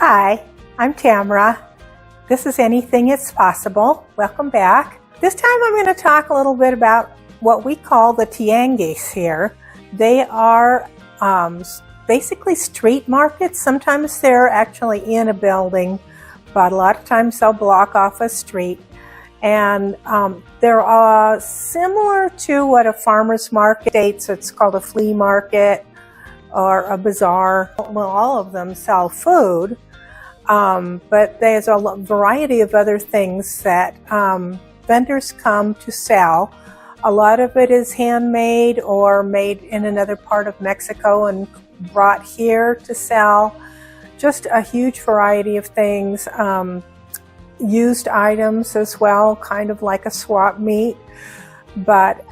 Hi, I'm Tamara. This is Anything It's Possible. Welcome back. This time I'm going to talk a little bit about what we call the Tianguis here. They are basically street markets. Sometimes they're actually in a building, but a lot of times they'll block off a street. And they're similar to what a farmer's market is. It's called a flea market or a bazaar. Well, all of them sell food, but there's a variety of other things that vendors come to sell. A lot of it is handmade or made in another part of Mexico and brought here to sell. Just a huge variety of things. Used items as well, kind of like a swap meet. But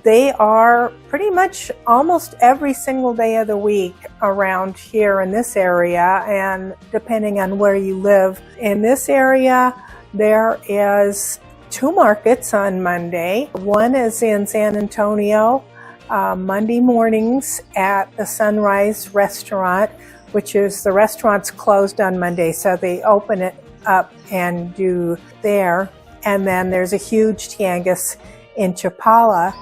they are pretty much almost every single day of the week around here in this area, and depending on where you live. In this area, there is 2 markets on Monday. One is in San Antonio, Monday mornings at the Sunrise Restaurant, which is the restaurant's closed on Monday, so they open it up and do there. And then there's a huge Tianguis in Chapala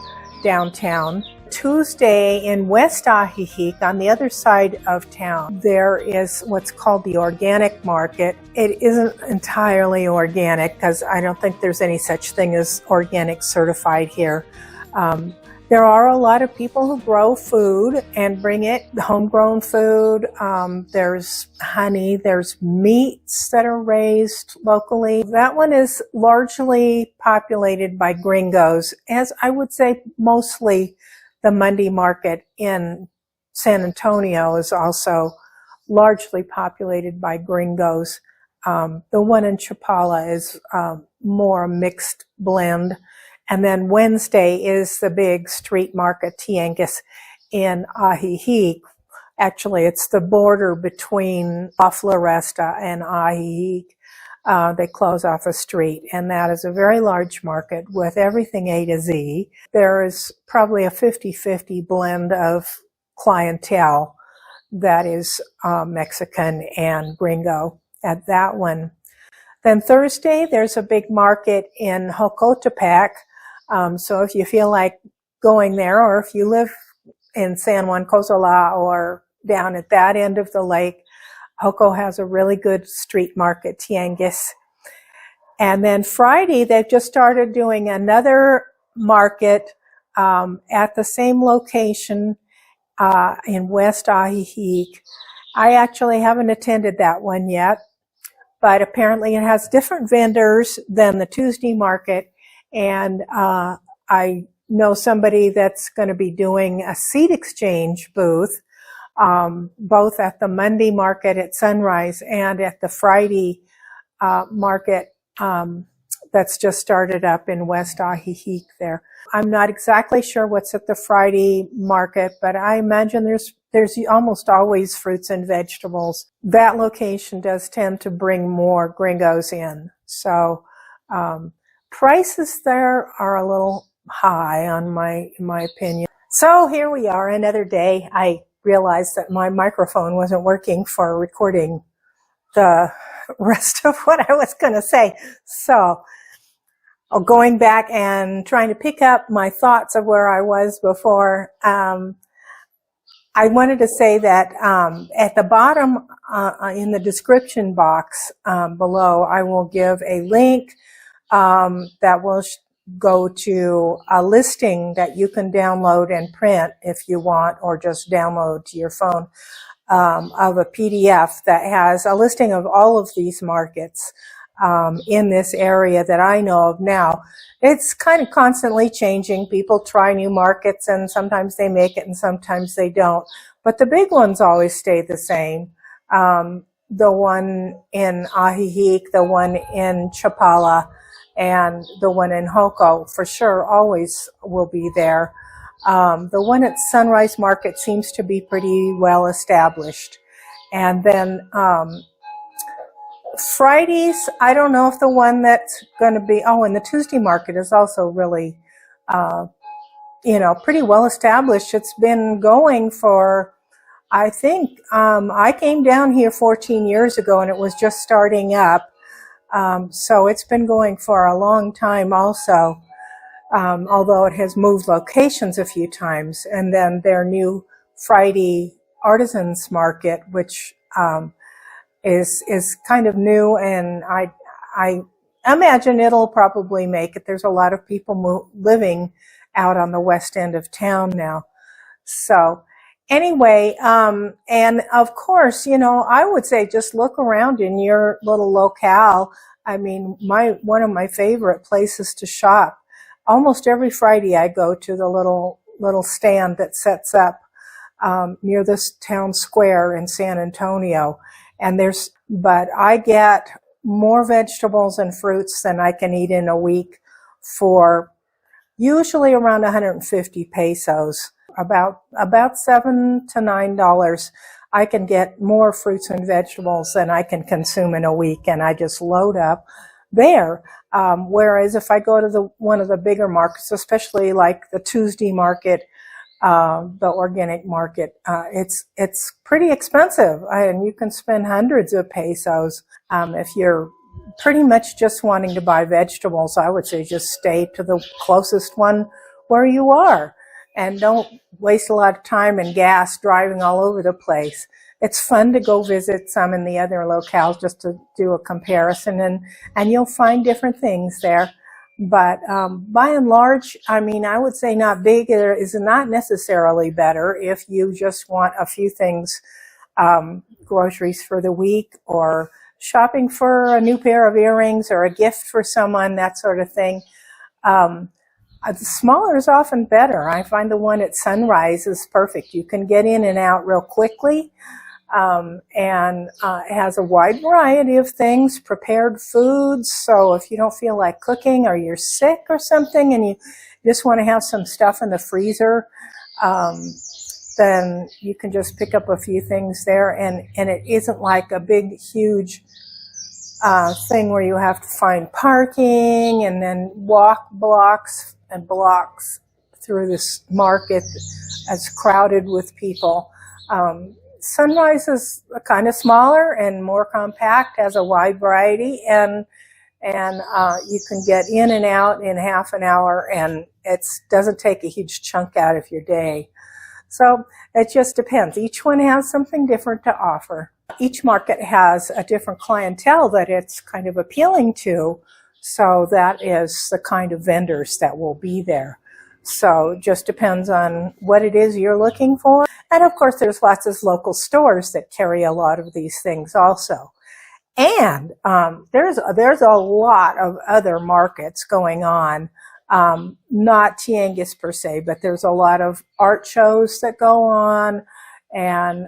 downtown. Tuesday in West Ajijic, on the other side of town, there is what's called the organic market. It isn't entirely organic because I don't think there's any such thing as organic certified here. There are a lot of people who grow food and bring it, homegrown food. There's honey, there's meats that are raised locally. That one is largely populated by gringos, as I would say mostly the Monday market in San Antonio is also largely populated by gringos. The one in Chapala is more a mixed blend. And then Wednesday is the big street market, Tianguis, in Ajijic. Actually, it's the border between La Floresta and Ajijic. They close off a street, and that is a very large market with everything A to Z. There is probably a 50-50 blend of clientele that is Mexican and gringo at that one. Then Thursday, there's a big market in Jocotepec. So if you feel like going there, or if you live in San Juan Cozola or down at that end of the lake, Joco has a really good street market, Tianguis. And then Friday, they've just started doing another market at the same location in West Ajijic. I actually haven't attended that one yet, but apparently it has different vendors than the Tuesday market. And I know somebody that's going to be doing a seed exchange booth, both at the Monday market at Sunrise and at the Friday market that's just started up in West Ajijic there. I'm not exactly sure what's at the Friday market, but I imagine there's almost always fruits and vegetables. That location does tend to bring more gringos in. So prices there are a little high in my opinion. So here we are, another day. I realized that my microphone wasn't working for recording the rest of what I was going to say. So going back and trying to pick up my thoughts of where I was before, I wanted to say that at the bottom in the description box below, I will give a link that will go to a listing that you can download and print if you want, or just download to your phone, of a PDF that has a listing of all of these markets in this area that I know of now. It's kind of constantly changing. People try new markets, and sometimes they make it and sometimes they don't. But the big ones always stay the same. The one in Ajijic, the one in Chapala, and the one in Joco for sure always will be there. The one at Sunrise Market seems to be pretty well established. And then Fridays, I don't know if the one that's going to be, and the Tuesday market is also really, pretty well established. It's been going for I think I came down here 14 years ago and it was just starting up. So it's been going for a long time also, although it has moved locations a few times. And then their new Friday Artisans Market, which is kind of new, and I imagine it'll probably make it. There's a lot of people living out on the west end of town now. So anyway, and of course, you know, I would say just look around in your little locale. I mean, one of my favorite places to shop. Almost every Friday I go to the little stand that sets up near this town square in San Antonio. And but I get more vegetables and fruits than I can eat in a week for usually around 150 pesos, about $7 to $9. I can get more fruits and vegetables than I can consume in a week, and I just load up there. Whereas if I go to one of the bigger markets, especially like the Tuesday market, the organic market, it's pretty expensive, and you can spend hundreds of pesos. If you're pretty much just wanting to buy vegetables, I would say just stay to the closest one where you are, and don't waste a lot of time and gas driving all over the place. It's fun to go visit some in the other locales just to do a comparison, and you'll find different things there. But by and large, I mean, I would say not big is not necessarily better if you just want a few things, groceries for the week, or shopping for a new pair of earrings or a gift for someone, that sort of thing. Smaller is often better. I find the one at Sunrise is perfect. You can get in and out real quickly. And it has a wide variety of things, prepared foods. So if you don't feel like cooking, or you're sick or something and you just want to have some stuff in the freezer, then you can just pick up a few things there. And it isn't like a big, huge thing where you have to find parking and then walk blocks and blocks through this market as crowded with people. Sunrise is kind of smaller and more compact, has a wide variety, and you can get in and out in half an hour, and it doesn't take a huge chunk out of your day. So it just depends. Each one has something different to offer. Each market has a different clientele that it's kind of appealing to, so that is the kind of vendors that will be there. So it just depends on what it is you're looking for. And of course, there's lots of local stores that carry a lot of these things also. And there's a lot of other markets going on, not Tianguis per se, but there's a lot of art shows that go on, and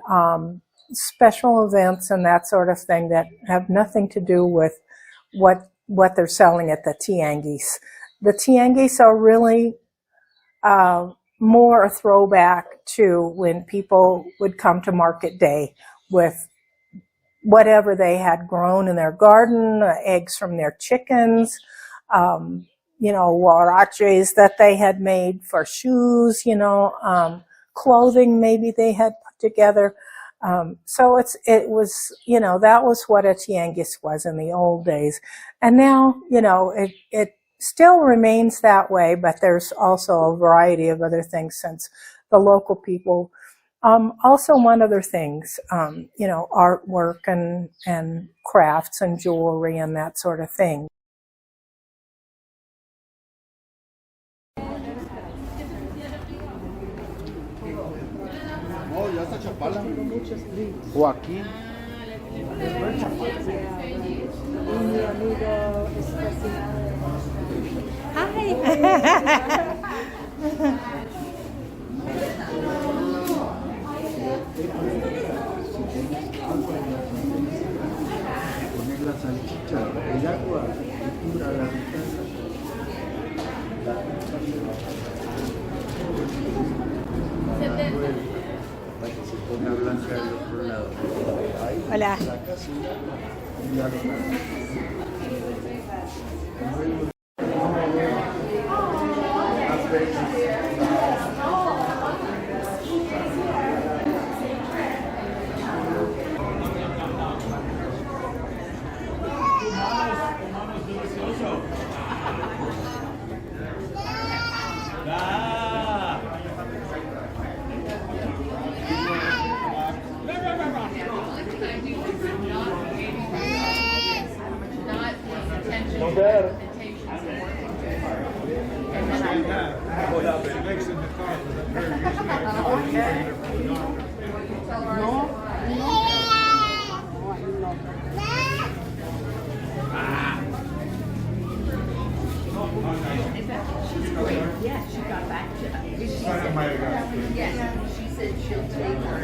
special events and that sort of thing that have nothing to do with what they're selling at the Tianguis. The Tianguis are really more a throwback to when people would come to market day with whatever they had grown in their garden, eggs from their chickens, you know, huaraches that they had made for shoes, you know, clothing maybe they had put together. So it was, you know, that was what a Tianguis was in the old days. And now, you know, it still remains that way, but there's also a variety of other things, since the local people also want other things, you know, artwork and crafts and jewelry and that sort of thing. O aquí. Poner la salchicha, el agua, cubra la mitad. Para que se ponga blanca al otro lado. Hola. Well, but it makes in the car with a very easy. Yeah, she got back to yeah, she said she'll take her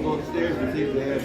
Go upstairs and see if they have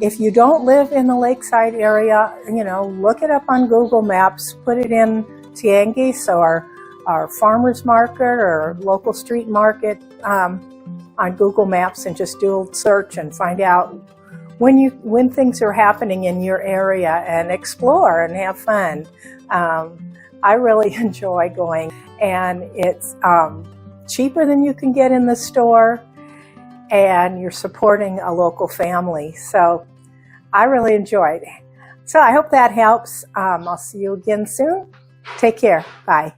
If you don't live in the Lakeside area, you know, look it up on Google Maps, put it in Tianguis or our farmer's market or local street market on Google Maps, and just do a search and find out when things are happening in your area, and explore and have fun. I really enjoy going, and it's cheaper than you can get in the store, and you're supporting a local family. So I really enjoyed it. So I hope that helps. I'll see you again soon. Take care. Bye.